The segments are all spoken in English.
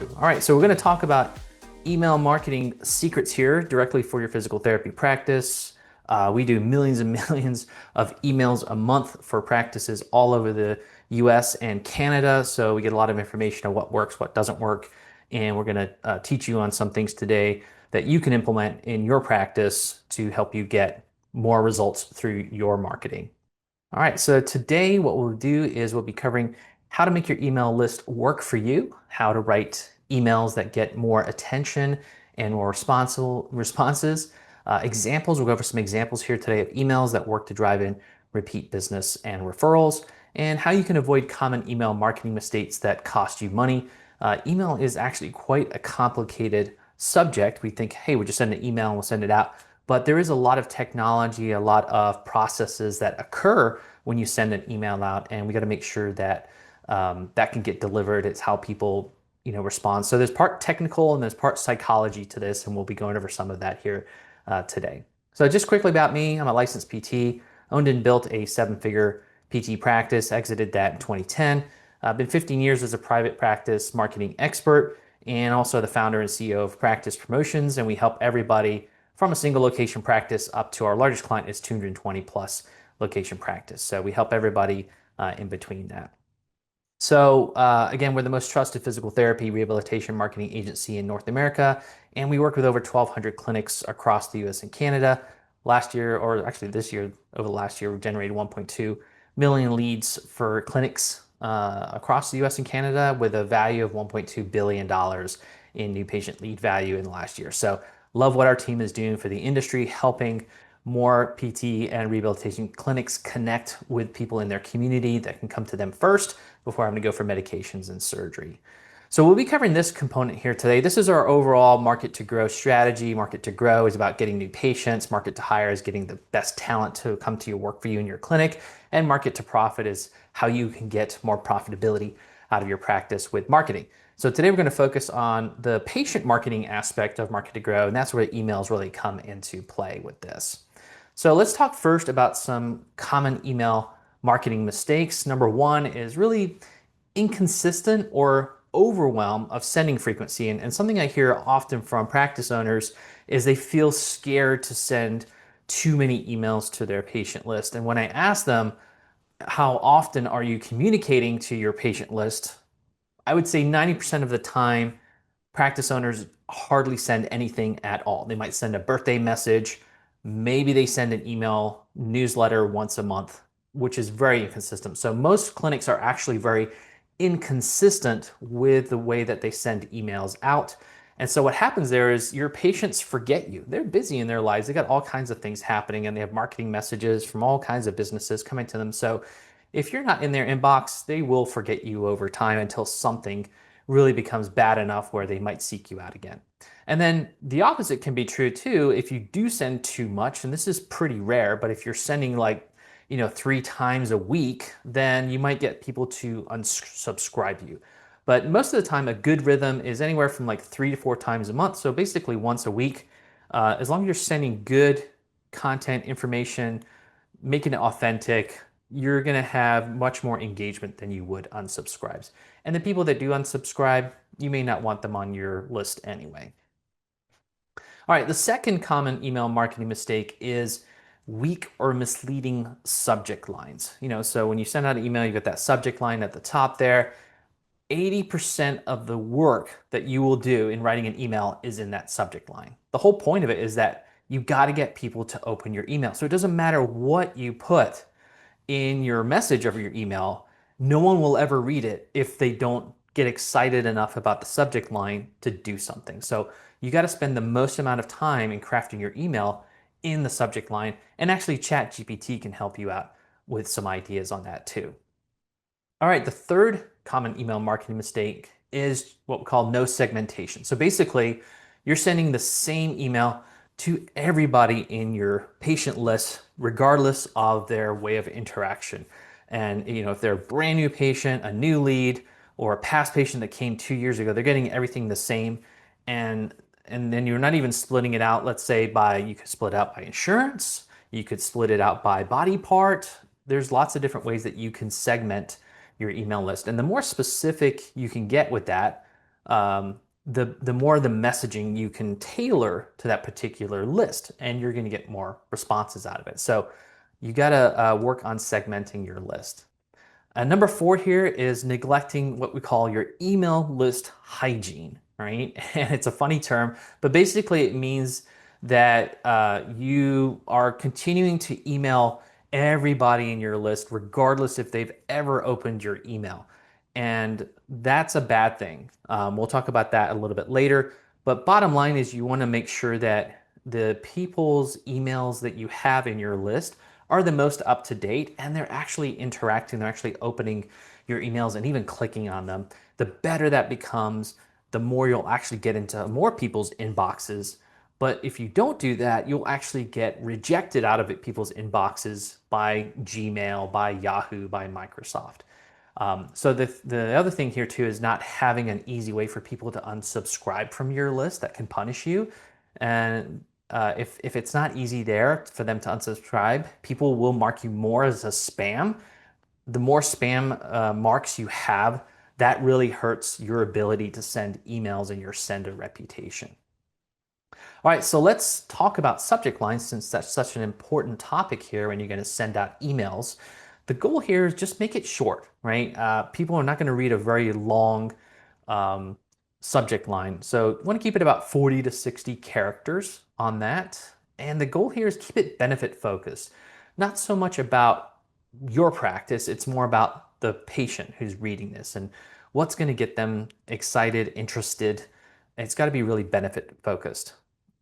All right, so we're going to talk about email marketing secrets here directly for your physical therapy practice. We do millions and millions of emails a month for practices all over the US and Canada. So we get a lot of information on what works, what doesn't work. And we're going to teach you on some things today that you can implement in your practice to help you get more results through your marketing. All right, so today what we'll do is we'll be covering how to make your email list work for you, how to write emails that get more attention and more responses. Examples, we'll go over some examples here today of emails that work to drive in repeat business and referrals, and how you can avoid common email marketing mistakes that cost you money. Email is actually quite a complicated subject. We think, hey, we just send an email and we'll send it out. But there is a lot of technology, a lot of processes that occur when you send an email out, and we got to make sure that that can get delivered. It's how people, respond. So there's part technical and there's part psychology to this, and we'll be going over some of that here today. So just quickly about me, I'm a licensed PT, owned and built a seven-figure PT practice, exited that in 2010. I've been 15 years as a private practice marketing expert and also the founder and CEO of Practice Promotions, and we help everybody from a single location practice up to our largest client is 220 plus location practice. So we help everybody in between that. So again, we're the most trusted physical therapy rehabilitation marketing agency in North America, and we work with over 1,200 clinics across the US and Canada. Last year, or actually this year, over the last year, we've generated 1.2 million leads for clinics across the US and Canada with a value of $1.2 billion in new patient lead value in the last year. So love what our team is doing for the industry, helping more PT and rehabilitation clinics connect with people in their community that can come to them first before having to go for medications and surgery. So we'll be covering this component here today. This is our overall market to grow strategy. Market to grow is about getting new patients. Market to hire is getting the best talent to come to your work for you in your clinic. And market to profit is how you can get more profitability out of your practice with marketing. So today we're going to focus on the patient marketing aspect of market to grow, and that's where emails really come into play with this. So let's talk first about some common email marketing mistakes. Number one is really inconsistent or overwhelm of sending frequency. And something I hear often from practice owners is they feel scared to send too many emails to their patient list. And when I ask them, how often are you communicating to your patient list? I would say 90% of the time, practice owners hardly send anything at all. They might send a birthday message. Maybe they send an email newsletter once a month, which is very inconsistent. So most clinics are actually very inconsistent with the way that they send emails out. And so what happens there is your patients forget you. They're busy in their lives. They got all kinds of things happening, and they have marketing messages from all kinds of businesses coming to them. So if you're not in their inbox, they will forget you over time until something really becomes bad enough where they might seek you out again. And then the opposite can be true too. If you do send too much, and this is pretty rare, but if you're sending like, 3 times a week, then you might get people to unsubscribe you. But most of the time, a good rhythm is anywhere from like 3 to 4 times a month. So basically once a week, as long as you're sending good content, information, making it authentic, you're going to have much more engagement than you would unsubscribes. And the people that do unsubscribe, you may not want them on your list anyway. All right, the second common email marketing mistake is weak or misleading subject lines. So when you send out an email, you get that subject line at the top there. 80% of the work that you will do in writing an email is in that subject line. The whole point of it is that you got to get people to open your email. So it doesn't matter what you put in your message of your email, no one will ever read it if they don't get excited enough about the subject line to do something. So you got to spend the most amount of time in crafting your email in the subject line, and actually ChatGPT can help you out with some ideas on that too. All right, the third common email marketing mistake is what we call no segmentation. So basically, you're sending the same email to everybody in your patient list, regardless of their way of interaction. And if they're a brand new patient, a new lead, or a past patient that came 2 years ago, they're getting everything the same. And then you're not even splitting it out, let's say you could split it out by insurance, you could split it out by body part. There's lots of different ways that you can segment your email list. And the more specific you can get with that, the more the messaging you can tailor to that particular list, and you're going to get more responses out of it. So you got to work on segmenting your list. Number four here is neglecting what we call your email list hygiene, right? And it's a funny term, but basically it means that you are continuing to email everybody in your list, regardless if they've ever opened your email. And that's a bad thing. We'll talk about that a little bit later. But bottom line is you want to make sure that the people's emails that you have in your list are the most up to date and they're actually interacting, they're actually opening your emails and even clicking on them. The better that becomes, the more you'll actually get into more people's inboxes. But if you don't do that, you'll actually get rejected out of people's inboxes by Gmail, by Yahoo, by Microsoft. So the other thing here too is not having an easy way for people to unsubscribe from your list that can punish you. And if it's not easy there for them to unsubscribe, people will mark you more as a spam. The more spam marks you have, that really hurts your ability to send emails and your sender reputation. All right, so let's talk about subject lines since that's such an important topic here when you're going to send out emails. The goal here is just make it short, right? People are not going to read a very long um, subject line. So you want to keep it about 40 to 60 characters on that. And the goal here is keep it benefit focused. Not so much about your practice, it's more about the patient who's reading this and what's going to get them excited, interested. It's got to be really benefit focused.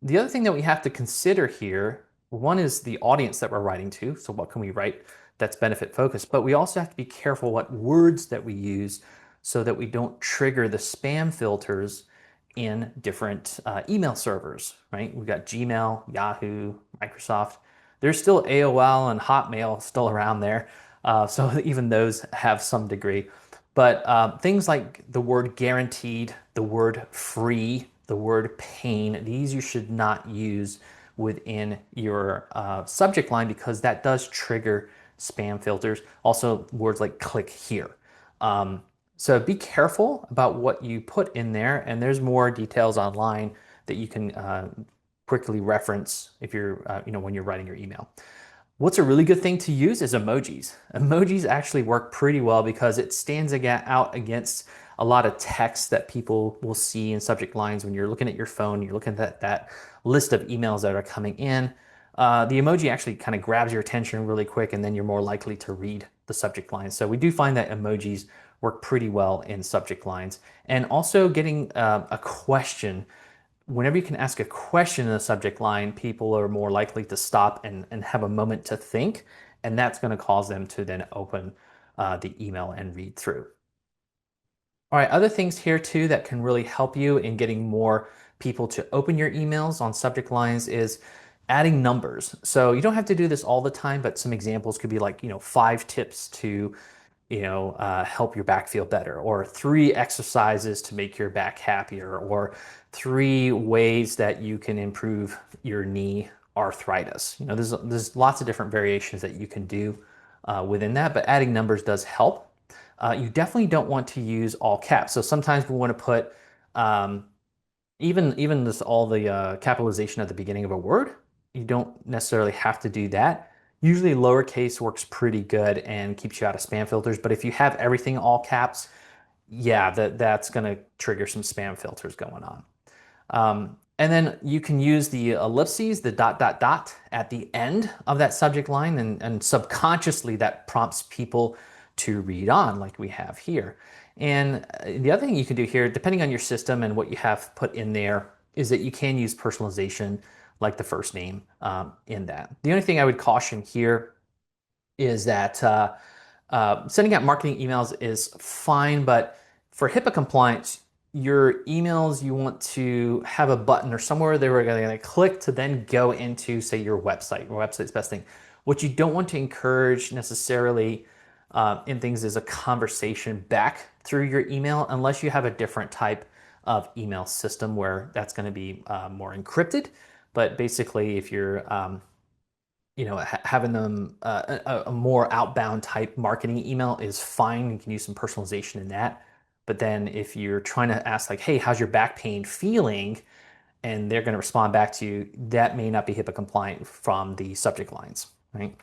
The other thing that we have to consider here, one is the audience that we're writing to. So what can we write that's benefit focused? But we also have to be careful what words that we use so that we don't trigger the spam filters in different email servers, right? We've got Gmail, Yahoo, Microsoft. There's still AOL and Hotmail still around there. So even those have some degree. But things like the word guaranteed, the word free, the word pain, these you should not use within your subject line because that does trigger spam filters. Also, words like click here. So be careful about what you put in there, and there's more details online that you can quickly reference if you're, when you're writing your email. What's a really good thing to use is emojis. Emojis actually work pretty well because it stands out against a lot of text that people will see in subject lines when you're looking at your phone, you're looking at that list of emails that are coming in. The emoji actually kind of grabs your attention really quick and then you're more likely to read the subject line. So we do find that emojis work pretty well in subject lines. And also getting a question. Whenever you can ask a question in the subject line, people are more likely to stop and have a moment to think, and that's going to cause them to then open the email and read through. All right, other things here too that can really help you in getting more people to open your emails on subject lines is adding numbers. So you don't have to do this all the time, but some examples could be like, 5 tips to help your back feel better, or 3 exercises to make your back happier, or 3 ways that you can improve your knee arthritis. There's lots of different variations that you can do within that, but adding numbers does help. You definitely don't want to use all caps. So sometimes we want to put even this all the capitalization at the beginning of a word. You don't necessarily have to do that. Usually lowercase works pretty good and keeps you out of spam filters. But if you have everything all caps, yeah, that's going to trigger some spam filters going on. And then you can use the ellipses, the dot, dot, dot at the end of that subject line, and subconsciously that prompts people to read on like we have here. And the other thing you can do here, depending on your system and what you have put in there, is that you can use personalization like the first name in that. The only thing I would caution here is that sending out marketing emails is fine, but for HIPAA compliance, your emails, you want to have a button or somewhere they were going to click to then go into, say, your website. Your website's best thing. What you don't want to encourage necessarily in things is a conversation back through your email unless you have a different type of email system where that's going to be more encrypted. But basically, if you're having them a more outbound type marketing email is fine. You can use some personalization in that. But then if you're trying to ask like, hey, how's your back pain feeling? And they're going to respond back to you, that may not be HIPAA compliant from the subject lines, right?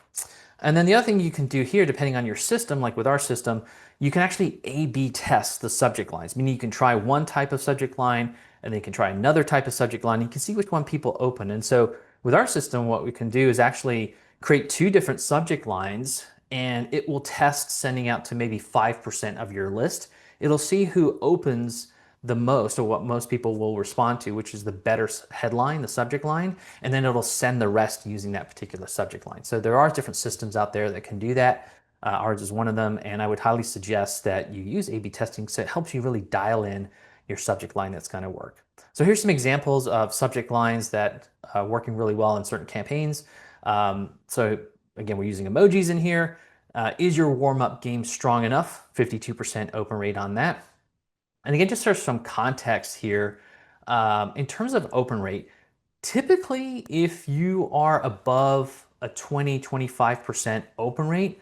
And then the other thing you can do here, depending on your system, like with our system, you can actually A/B test the subject lines, meaning you can try one type of subject line and then you can try another type of subject line. You can see which one people open. And so with our system, what we can do is actually create two different subject lines, and it will test sending out to maybe 5% of your list. It'll see who opens the most, or what most people will respond to, which is the better headline, the subject line, and then it'll send the rest using that particular subject line. So there are different systems out there that can do that. Ours is one of them, and I would highly suggest that you use A/B testing so it helps you really dial in your subject line that's going to work. So here's some examples of subject lines that are working really well in certain campaigns. So again, we're using emojis in here. Is your warm-up game strong enough? 52% open rate on that. And again, just for some context here, in terms of open rate, typically if you are above a 20-25% open rate,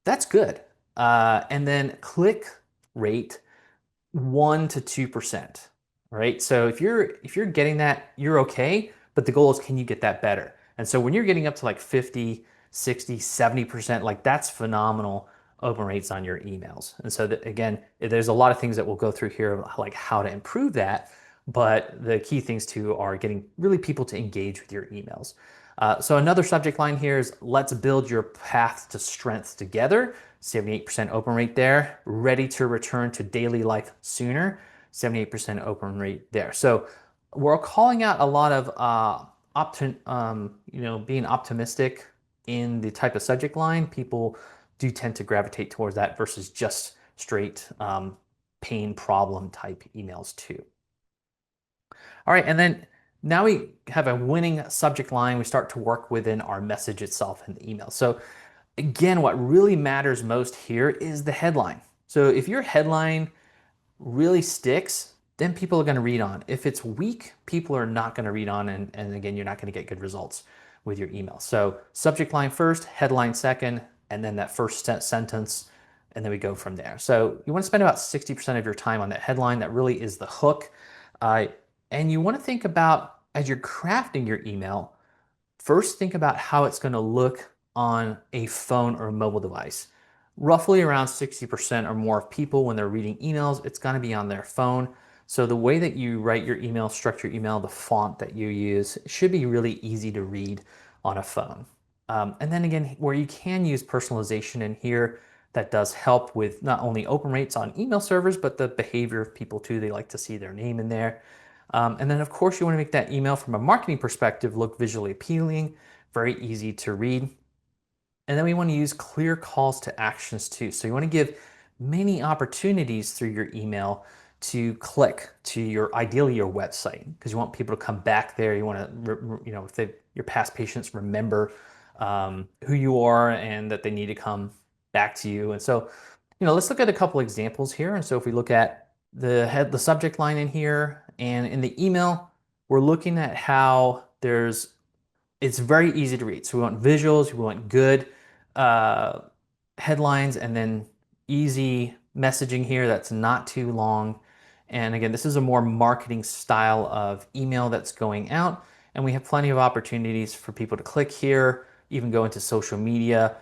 that's good. And then click rate, 1 to 2%, right? So if you're getting that, you're okay, but the goal is, can you get that better? And so when you're getting up to like 50, 60, 70%, like that's phenomenal open rates on your emails. And so that, again, there's a lot of things that we'll go through here, like how to improve that. But the key things too are getting really people to engage with your emails. So another subject line here is, let's build your path to strength together. 78% open rate there. Ready to return to daily life sooner. 78% open rate there. So we're calling out a lot of being optimistic in the type of subject line. People do tend to gravitate towards that versus just straight pain problem type emails too. All right, and then now we have a winning subject line. We start to work within our message itself in the email. So again, what really matters most here is the headline. So if your headline really sticks, then people are going to read on. If it's weak, people are not going to read on, and again, you're not going to get good results with your email. So subject line first, headline second, and then that first sentence, and then we go from there. So you want to spend about 60% of your time on that headline. That really is the hook. And you want to think about, as you're crafting your email, first think about how it's going to look on a phone or a mobile device. Roughly around 60% or more of people, when they're reading emails, it's going to be on their phone. So the way that you write your email, structure your email, the font that you use should be really easy to read on a phone. And then again, where you can use personalization in here, that does help with not only open rates on email servers, but the behavior of people too. They like to see their name in there. And then of course you want to make that email from a marketing perspective look visually appealing, very easy to read. And then we want to use clear calls to actions too. So you want to give many opportunities through your email to click to ideally your website, because you want people to come back there. You want to, if your past patients remember who you are and that they need to come back to you. And so, let's look at a couple examples here. And so if we look at the subject line in here, and in the email, we're looking at how it's very easy to read. So we want visuals, we want good headlines, and then easy messaging here that's not too long. And again, this is a more marketing style of email that's going out, and we have plenty of opportunities for people to click here, even go into social media,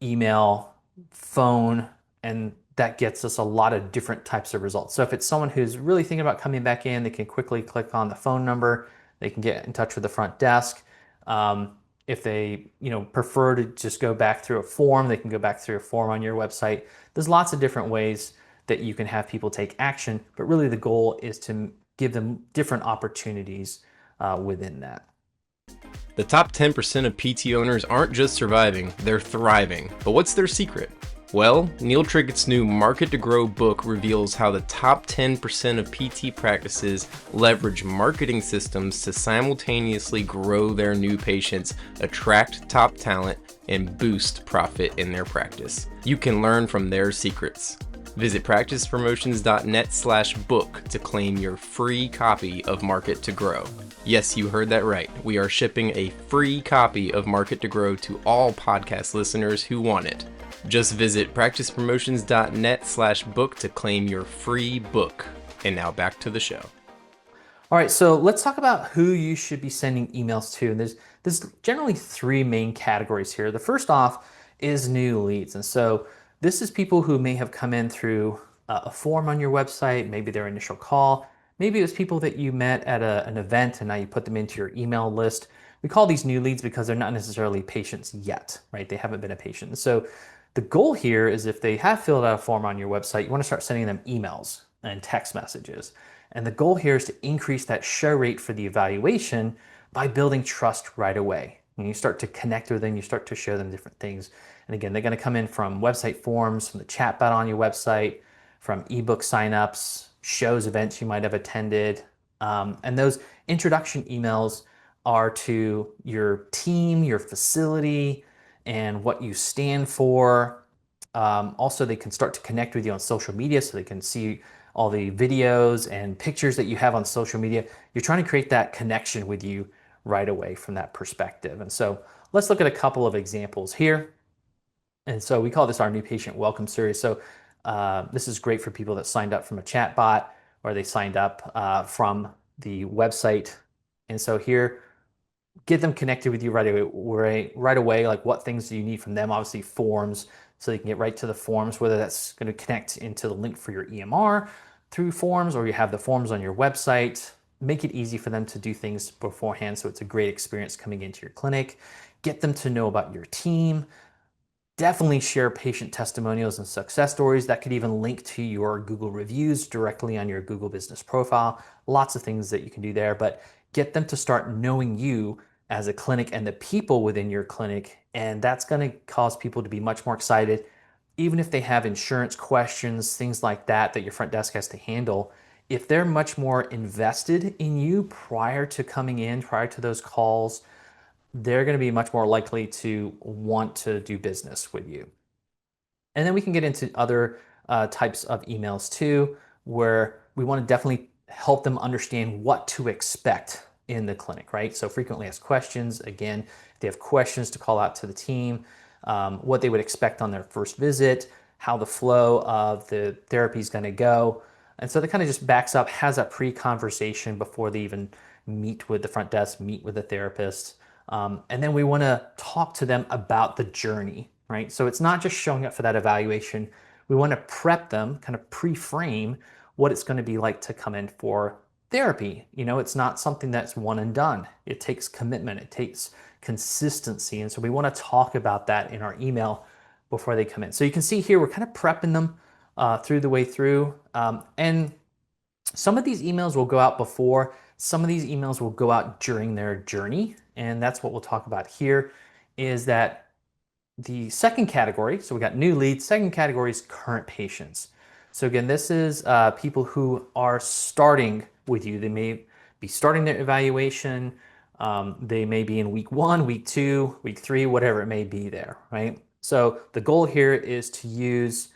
email, phone, and that gets us a lot of different types of results. So if it's someone who's really thinking about coming back in, they can quickly click on the phone number, they can get in touch with the front desk. If they prefer to just go back through a form, they can go back through a form on your website. There's lots of different ways that you can have people take action, but really the goal is to give them different opportunities within that. The top 10% of PT owners aren't just surviving, they're thriving. But what's their secret? Well, Neil Trickett's new Market to Grow book reveals how the top 10% of PT practices leverage marketing systems to simultaneously grow their new patients, attract top talent, and boost profit in their practice. You can learn from their secrets. Visit practicepromotions.net/book to claim your free copy of Market to Grow. Yes, you heard that right. We are shipping a free copy of Market to Grow to all podcast listeners who want it. Just visit practicepromotions.net/book to claim your free book. And now back to the show. All right, so let's talk about who you should be sending emails to. And there's generally three main categories here. The first off is new leads. And so this is people who may have come in through a form on your website, maybe their initial call. Maybe it was people that you met at an event and now you put them into your email list. We call these new leads because they're not necessarily patients yet, right? They haven't been a patient. So the goal here is if they have filled out a form on your website, you want to start sending them emails and text messages. And the goal here is to increase that show rate for the evaluation by building trust right away. When you start to connect with them, you start to show them different things. And again, they're going to come in from website forms, from the chatbot on your website, from ebook signups, shows, events you might have attended. And those introduction emails are to your team, your facility, and what you stand for. Also, they can start to connect with you on social media so they can see all the videos and pictures that you have on social media. You're trying to create that connection with you right away from that perspective. And so let's look at a couple of examples here. And so we call this our new patient welcome series. So this is great for people that signed up from a chat bot or they signed up from the website. And so here, get them connected with you right away. Like what things do you need from them? Obviously forms, so they can get right to the forms, whether that's going to connect into the link for your EMR through forms or you have the forms on your website. Make it easy for them to do things beforehand so it's a great experience coming into your clinic. Get them to know about your team. Definitely share patient testimonials and success stories. That could even link to your Google reviews directly on your Google business profile. Lots of things that you can do there, but get them to start knowing you as a clinic and the people within your clinic. And that's going to cause people to be much more excited. Even if they have insurance questions, things like that, that your front desk has to handle, if they're much more invested in you prior to coming in, prior to those calls, they're going to be much more likely to want to do business with you. And then we can get into other types of emails too, where we want to definitely help them understand what to expect in the clinic, right? So frequently asked questions. Again, if they have questions to call out to the team, what they would expect on their first visit, how the flow of the therapy is going to go. And so that kind of just backs up, has that pre-conversation before they even meet with the front desk, meet with the therapist. And then we want to talk to them about the journey, right? So it's not just showing up for that evaluation. We want to prep them, kind of pre-frame what it's going to be like to come in for therapy. You know, it's not something that's one and done. It takes commitment, it takes consistency. And so we want to talk about that in our email before they come in. So you can see here, we're kind of prepping them through the way through. And some of these emails will go out before, some of these emails will go out during their journey. And that's what we'll talk about here is that the second category, so we got new leads, second category is current patients. So again, this is people who are starting with you. They may be starting their evaluation. They may be in week 1, week 2, week 3, whatever it may be there, right? So the goal here is to use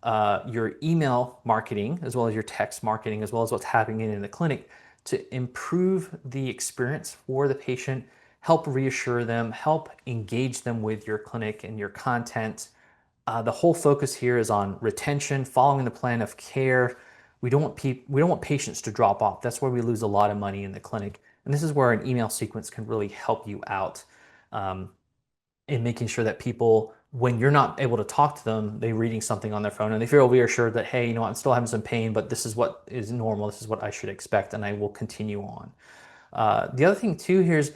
your email marketing as well as your text marketing, as well as what's happening in the clinic to improve the experience for the patient, help reassure them, help engage them with your clinic and your content. The whole focus here is on retention, following the plan of care. We don't want patients to drop off. That's where we lose a lot of money in the clinic. And this is where an email sequence can really help you out in making sure that people, when you're not able to talk to them, they're reading something on their phone and they feel reassured that, hey, you know, I'm still having some pain, but this is what is normal. This is what I should expect, and I will continue on. The other thing too here is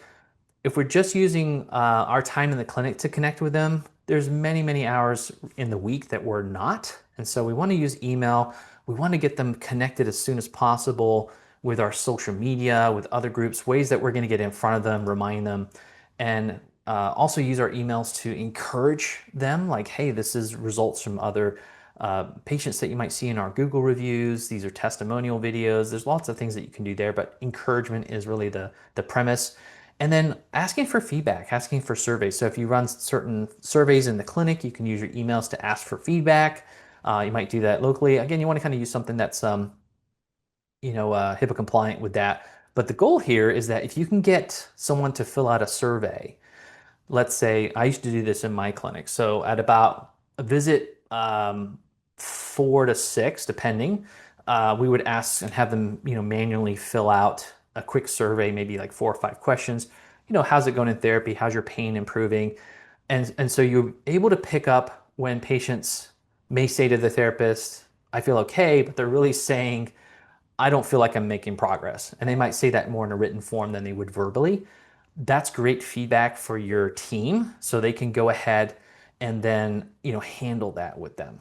if we're just using our time in the clinic to connect with them, there's many, many hours in the week that we're not. And so we want to use email. We want to get them connected as soon as possible with our social media, with other groups, ways that we're going to get in front of them, remind them, and also use our emails to encourage them, like, hey, this is results from other patients that you might see in our Google reviews. These are testimonial videos. There's lots of things that you can do there, but encouragement is really the premise. And then asking for feedback, asking for surveys. So if you run certain surveys in the clinic, you can use your emails to ask for feedback. You might do that locally. Again, you want to kind of use something that's, HIPAA compliant with that. But the goal here is that if you can get someone to fill out a survey, let's say I used to do this in my clinic. So at about visit 4 to 6, depending. We would ask and have them, manually fill out a quick survey, maybe like 4 or 5 questions. How's it going in therapy? How's your pain improving? And so you're able to pick up when patients may say to the therapist, I feel okay, but they're really saying, I don't feel like I'm making progress. And they might say that more in a written form than they would verbally. That's great feedback for your team so they can go ahead and then, handle that with them.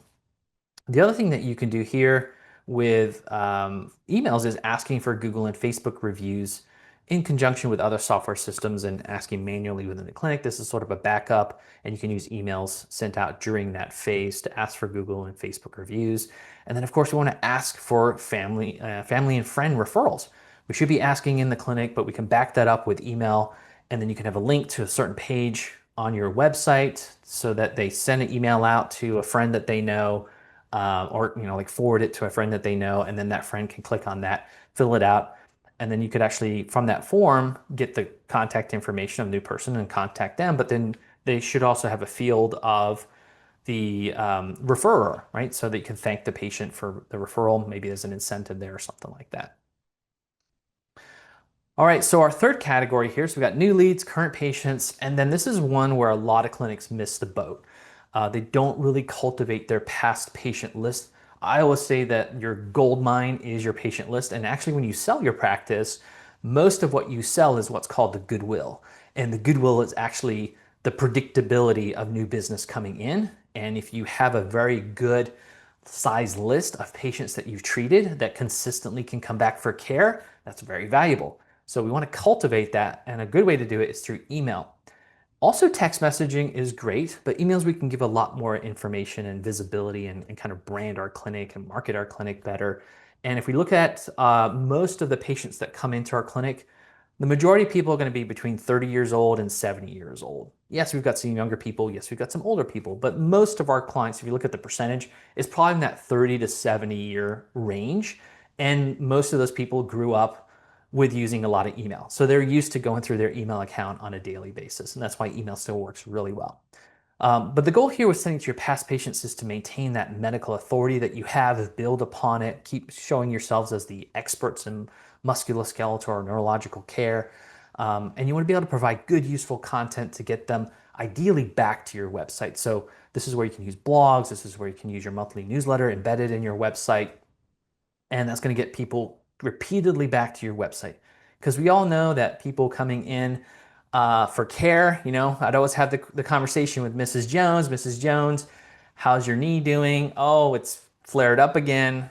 The other thing that you can do here with emails is asking for Google and Facebook reviews in conjunction with other software systems and asking manually within the clinic. This is sort of a backup, and you can use emails sent out during that phase to ask for Google and Facebook reviews. And then, of course, we want to ask for family and friend referrals. We should be asking in the clinic, but we can back that up with email, and then you can have a link to a certain page on your website so that they send an email out to a friend that they know, or like forward it to a friend that they know, and then that friend can click on that, fill it out, and then you could actually from that form get the contact information of the new person and contact them. But then they should also have a field of the referrer, right? So that you can thank the patient for the referral. Maybe there's an incentive there or something like that. All right, so our third category here, so we got new leads, current patients, and then this is one where a lot of clinics miss the boat. They don't really cultivate their past patient list. I always say that your gold mine is your patient list, and actually when you sell your practice, most of what you sell is what's called the goodwill. And the goodwill is actually the predictability of new business coming in. And if you have a very good size list of patients that you've treated that consistently can come back for care, that's very valuable. So we want to cultivate that, and a good way to do it is through email. Also, text messaging is great, but emails we can give a lot more information and visibility and kind of brand our clinic and market our clinic better. And if we look at most of the patients that come into our clinic, the majority of people are going to be between 30 years old and 70 years old. Yes, we've got some younger people. Yes, we've got some older people. But most of our clients, if you look at the percentage, is probably in that 30 to 70 year range. And most of those people grew up with using a lot of email. So they're used to going through their email account on a daily basis. And that's why email still works really well. But the goal here with sending to your past patients is to maintain that medical authority that you have, build upon it, keep showing yourselves as the experts in musculoskeletal or neurological care. And you want to be able to provide good, useful content to get them ideally back to your website. So this is where you can use blogs. This is where you can use your monthly newsletter embedded in your website. And that's going to get people repeatedly back to your website. Because we all know that people coming in for care, I'd always have the conversation with Mrs. Jones. Mrs. Jones, how's your knee doing? Oh, it's flared up again.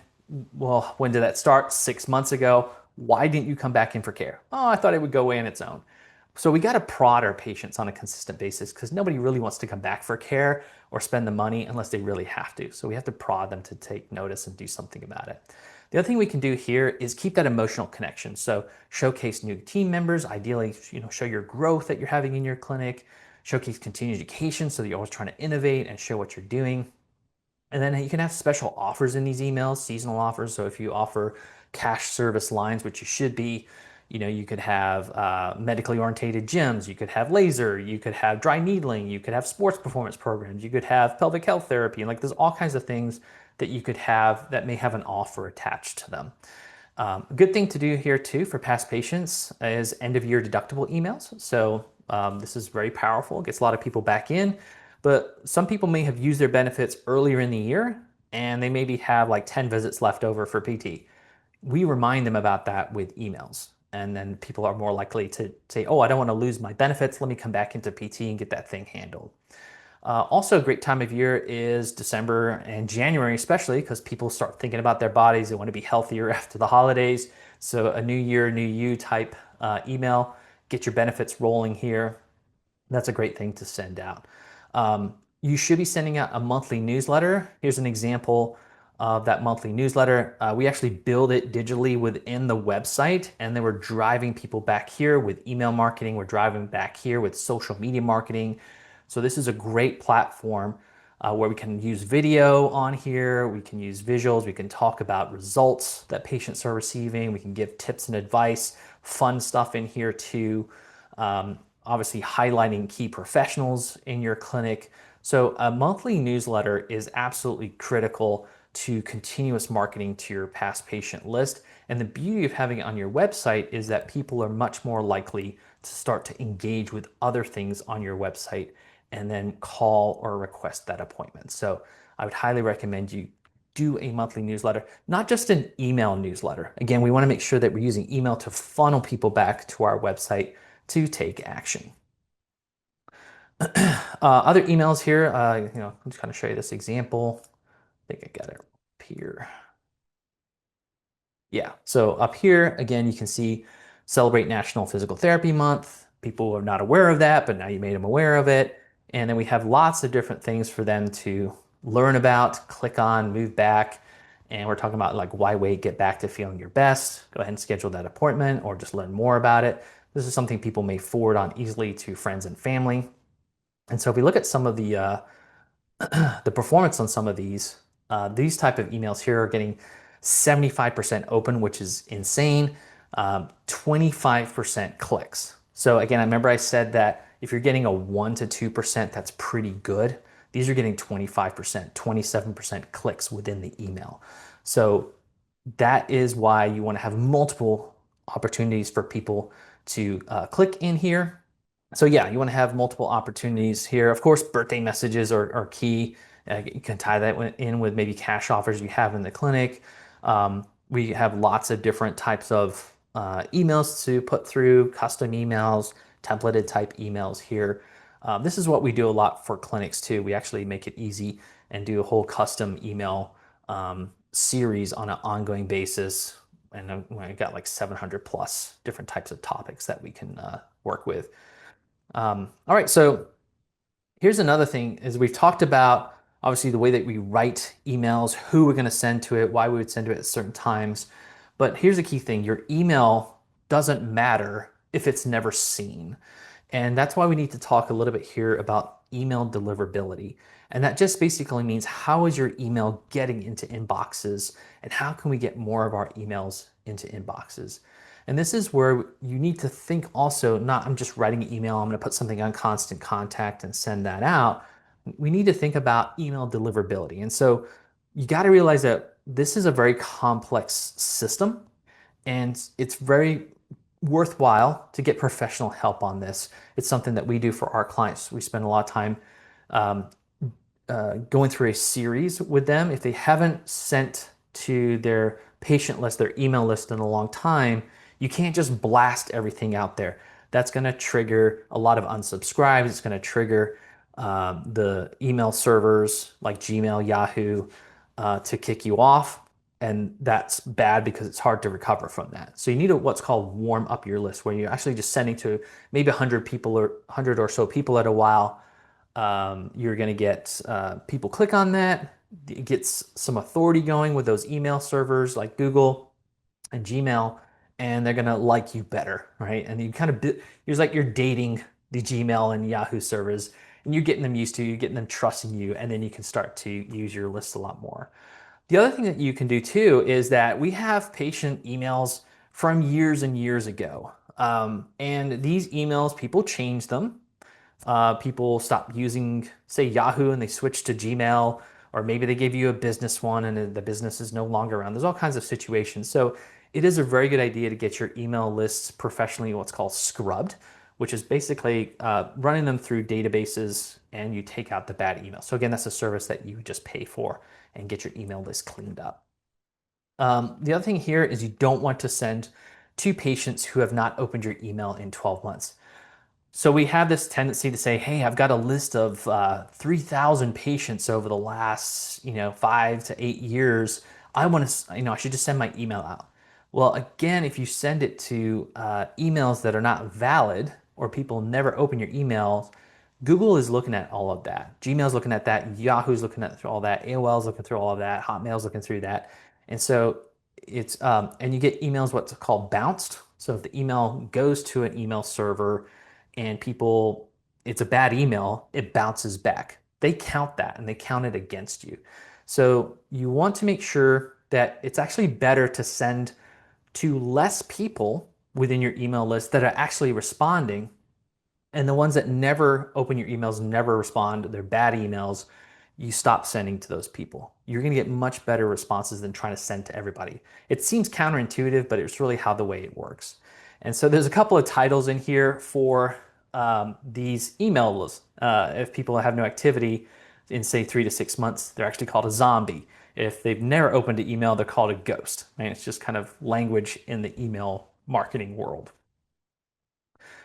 Well, when did that start? 6 months ago. Why didn't you come back in for care? Oh, I thought it would go away on its own. So we got to prod our patients on a consistent basis because nobody really wants to come back for care or spend the money unless they really have to. So we have to prod them to take notice and do something about it. The other thing we can do here is keep that emotional connection. So showcase new team members, ideally, show your growth that you're having in your clinic, showcase continued education so that you're always trying to innovate and show what you're doing. And then you can have special offers in these emails, seasonal offers. So if you offer cash service lines, which you should be, you could have medically orientated gyms, you could have laser, you could have dry needling, you could have sports performance programs, you could have pelvic health therapy, and there's all kinds of things that you could have that may have an offer attached to them. A good thing to do here too for past patients is end of year deductible emails. So this is very powerful. It gets a lot of people back in, but some people may have used their benefits earlier in the year and they maybe have like 10 visits left over for PT. We remind them about that with emails. And then people are more likely to say, oh, I don't want to lose my benefits. Let me come back into PT and get that thing handled. Also, a great time of year is December and January, especially because people start thinking about their bodies. They want to be healthier after the holidays. So a new year, new you type email, get your benefits rolling here. That's a great thing to send out. You should be sending out a monthly newsletter. Here's an example of that monthly newsletter. We actually build it digitally within the website, and then we're driving people back here with email marketing. We're driving back here with social media marketing. So this is a great platform where we can use video on here. We can use visuals. We can talk about results that patients are receiving. We can give tips and advice, fun stuff in here too. Obviously highlighting key professionals in your clinic, So a monthly newsletter is absolutely critical to continuous marketing to your past patient list. And the beauty of having it on your website is that people are much more likely to start to engage with other things on your website and then call or request that appointment. So I would highly recommend you do a monthly newsletter, not just an email newsletter. Again, we want to make sure that we're using email to funnel people back to our website to take action. Other emails here, I'm just going to show you this example. I think I got it up here. Yeah, so up here, again, you can see celebrate National Physical Therapy Month. People are not aware of that, but now you made them aware of it. And then we have lots of different things for them to learn about, click on, move back. And we're talking about like why wait, get back to feeling your best. Go ahead and schedule that appointment or just learn more about it. This is something people may forward on easily to friends and family. And so if we look at some of the performance on some of these type of emails here are getting 75% open, which is insane. 25% clicks. So again, I remember I said that if you're getting a 1 to 2%, that's pretty good. These are getting 25%, 27% clicks within the email. So that is why you want to have multiple opportunities for people to click in here. So yeah, you want to have multiple opportunities here. Of course, birthday messages are key. You can tie that in with maybe cash offers you have in the clinic. We have lots of different types of emails to put through, custom emails, templated type emails here. This is what we do a lot for clinics too. We actually make it easy and do a whole custom email series on an ongoing basis. And I got like 700 plus different types of topics that we can work with. All right, so here's another thing is we've talked about obviously the way that we write emails, who we're going to send to it, why we would send to it at certain times. But here's the key thing, your email doesn't matter if it's never seen. And that's why we need to talk a little bit here about email deliverability. And that just basically means how is your email getting into inboxes and how can we get more of our emails into inboxes? And this is where you need to think also, not I'm just writing an email, I'm going to put something on constant contact and send that out. We need to think about email deliverability. And so you got to realize that this is a very complex system and it's very worthwhile to get professional help on this. It's something that we do for our clients. We spend a lot of time um, going through a series with them. If they haven't sent to their patient list, their email list in a long time, you can't just blast everything out there. That's going to trigger a lot of unsubscribes. It's going to trigger the email servers like Gmail, Yahoo to kick you off. And that's bad because it's hard to recover from that. So you need what's called warm up your list, where you're actually just sending to maybe 100 people or 100 or so people at a while. You're going to get people click on that. It gets some authority going with those email servers like Google and Gmail, and they're going to like you better, right? And you kind of, it's like you're dating the Gmail and Yahoo servers, and you're getting them used to, you're getting them trusting you, and then you can start to use your list a lot more. The other thing that you can do too is that we have patient emails from years and years ago. And these emails, people change them. People stop using, say, Yahoo and they switch to Gmail, or maybe they give you a business one and the business is no longer around. There's all kinds of situations. So it is a very good idea to get your email lists professionally, what's called scrubbed, which is basically running them through databases and you take out the bad email. So again, that's a service that you just pay for and get your email list cleaned up. The other thing here is you don't want to send to patients who have not opened your email in 12 months. So we have this tendency to say, hey, I've got a list of 3,000 patients over the last, 5 to 8 years. I want to, I should just send my email out. Well, again, if you send it to emails that are not valid or people never open your emails, Google is looking at all of that. Gmail's looking at that. Yahoo's looking at all that. AOL's looking through all of that. Hotmail's looking through that. And so it's, and you get emails what's called bounced. So if the email goes to an email server and people, it's a bad email, it bounces back. They count that and they count it against you. So you want to make sure that it's actually better to send to less people within your email list that are actually responding And the ones that never open your emails, never respond, they're bad emails, you stop sending to those people. You're going to get much better responses than trying to send to everybody. It seems counterintuitive, but it's really how the way it works. And so there's a couple of titles in here for these emails. If people have no activity in say 3 to 6 months, they're actually called a zombie. If they've never opened an email, they're called a ghost. And it's just kind of language in the email marketing world.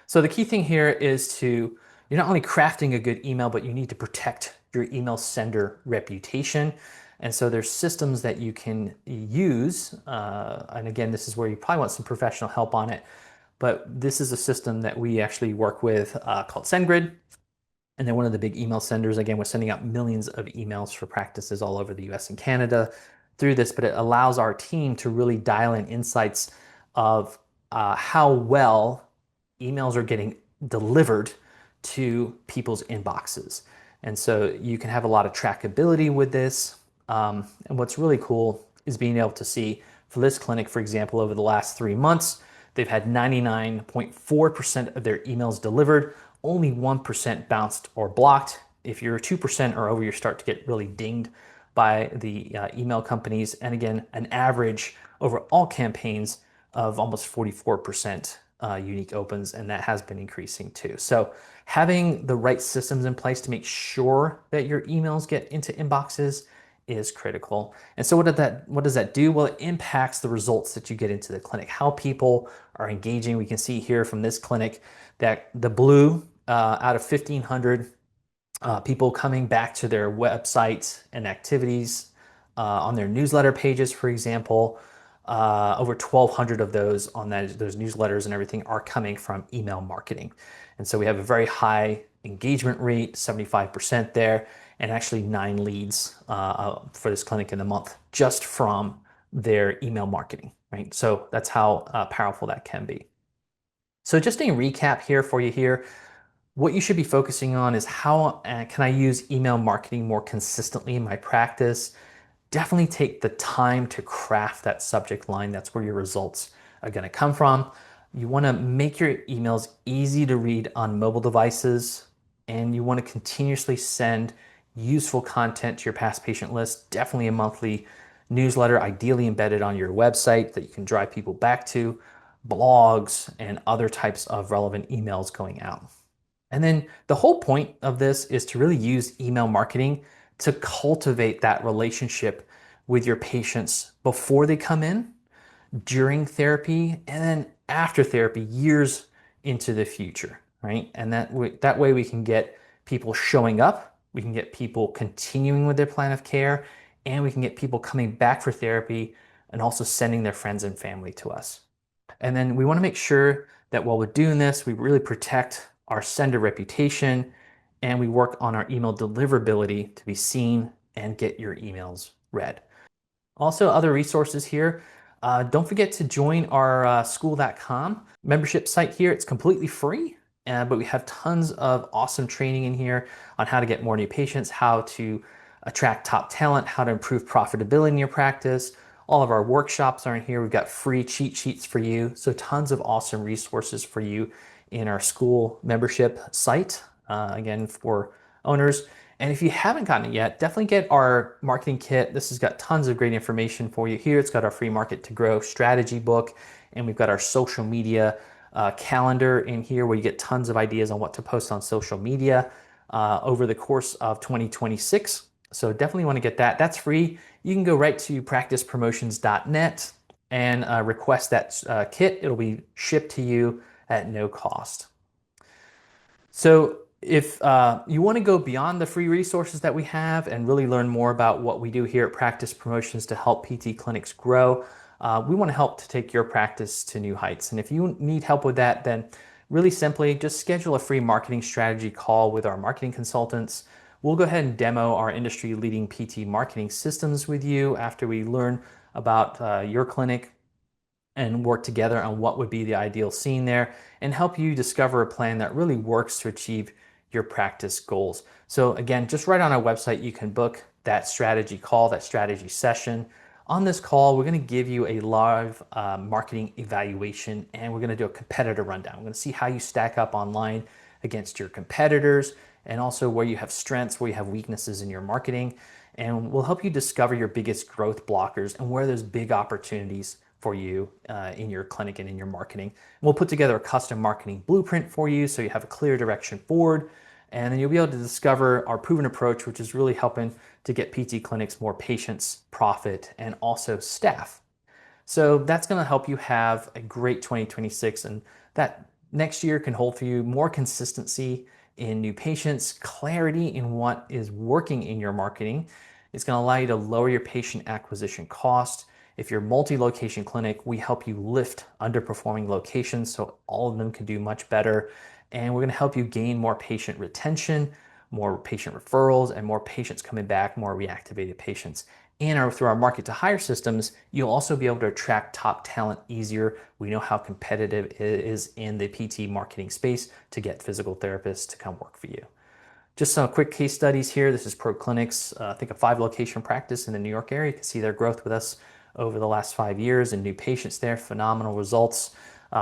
So the key thing here is you're not only crafting a good email, but you need to protect your email sender reputation. And so there's systems that you can use. And again, this is where you probably want some professional help on it. But this is a system that we actually work with called SendGrid. And they're one of the big email senders. Again, we're sending out millions of emails for practices all over the US and Canada through this, but it allows our team to really dial in insights of how well emails are getting delivered to people's inboxes. And so you can have a lot of trackability with this. And what's really cool is being able to see for this clinic, for example, over the last 3 months, they've had 99.4% of their emails delivered, only 1% bounced or blocked. If you're 2% or over, you start to get really dinged by the email companies. And again, an average over all campaigns of almost 44% unique opens, and that has been increasing too. So having the right systems in place to make sure that your emails get into inboxes is critical. And so what does that do? Well, it impacts the results that you get into the clinic, how people are engaging. We can see here from this clinic that the blue out of 1,500 people coming back to their websites and activities on their newsletter pages, for example, over 1,200 of those on those newsletters and everything are coming from email marketing. And so we have a very high engagement rate, 75% there, and actually 9 leads for this clinic in the month just from their email marketing, right? So that's how powerful that can be. So just a recap here for you here. What you should be focusing on is how can I use email marketing more consistently in my practice? Definitely take the time to craft that subject line. That's where your results are going to come from. You want to make your emails easy to read on mobile devices, and you want to continuously send useful content to your past patient list. Definitely a monthly newsletter, ideally embedded on your website that you can drive people back to, blogs, and other types of relevant emails going out. And then the whole point of this is to really use email marketing to cultivate that relationship with your patients before they come in, during therapy, and then after therapy, years into the future, right? And that way we can get people showing up, we can get people continuing with their plan of care, and we can get people coming back for therapy and also sending their friends and family to us. And then we want to make sure that while we're doing this, we really protect our sender reputation and we work on our email deliverability to be seen and get your emails read. Also, other resources here. Don't forget to join our school.com membership site here. It's completely free, but we have tons of awesome training in here on how to get more new patients, how to attract top talent, how to improve profitability in your practice. All of our workshops are in here. We've got free cheat sheets for you. So tons of awesome resources for you in our school membership site, again, for owners. And if you haven't gotten it yet, definitely get our marketing kit. This has got tons of great information for you here. It's got our free Market to Grow strategy book, and we've got our social media calendar in here where you get tons of ideas on what to post on social media over the course of 2026. So definitely want to get that. That's free. You can go right to practicepromotions.net and request that kit. It'll be shipped to you at no cost. So if you want to go beyond the free resources that we have and really learn more about what we do here at Practice Promotions to help PT clinics grow, we want to help to take your practice to new heights. And if you need help with that, then really simply just schedule a free marketing strategy call with our marketing consultants. We'll go ahead and demo our industry leading PT marketing systems with you after we learn about your clinic and work together on what would be the ideal scene there and help you discover a plan that really works to achieve your practice goals. So again, just right on our website, you can book that strategy call, that strategy session. On this call, we're going to give you a live marketing evaluation, and we're going to do a competitor rundown. We're going to see how you stack up online against your competitors, and also where you have strengths, where you have weaknesses in your marketing. And we'll help you discover your biggest growth blockers and where there's big opportunities for you in your clinic and in your marketing. And we'll put together a custom marketing blueprint for you so you have a clear direction forward. And then you'll be able to discover our proven approach, which is really helping to get PT clinics more patients, profit, and also staff. So that's going to help you have a great 2026, and that next year can hold for you more consistency in new patients, clarity in what is working in your marketing. It's going to allow you to lower your patient acquisition cost. If you're a multi-location clinic, we help you lift underperforming locations so all of them can do much better. And we're going to help you gain more patient retention, more patient referrals, and more patients coming back, more reactivated patients. And through our market to hire systems, you'll also be able to attract top talent easier. We know how competitive it is in the PT marketing space to get physical therapists to come work for you. Just some quick case studies here. This is Pro Clinics, I think a 5-location practice in the New York area. You can see their growth with us over the last 5 years and new patients there, phenomenal results.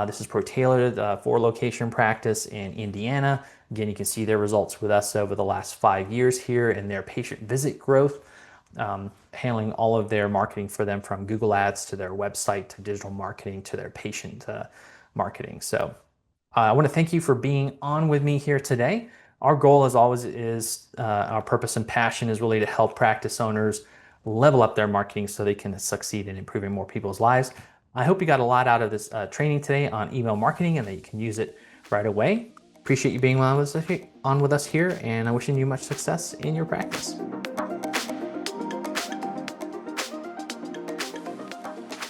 This is Pro Tailored, 4-location practice in Indiana. Again, you can see their results with us over the last 5 years here and their patient visit growth. Handling all of their marketing for them, from Google Ads to their website to digital marketing to their patient marketing. So I want to thank you for being on with me here today. Our goal, as always, is our purpose and passion is really to help practice owners level up their marketing so they can succeed in improving more people's lives. I hope you got a lot out of this training today on email marketing and that you can use it right away. Appreciate you being on with us here, and I'm wishing you much success in your practice.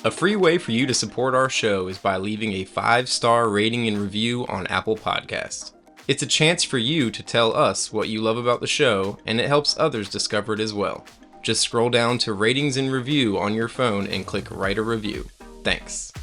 A free way for you to support our show is by leaving a 5-star rating and review on Apple Podcasts. It's a chance for you to tell us what you love about the show, and it helps others discover it as well. Just scroll down to ratings and review on your phone and click write a review. Thanks.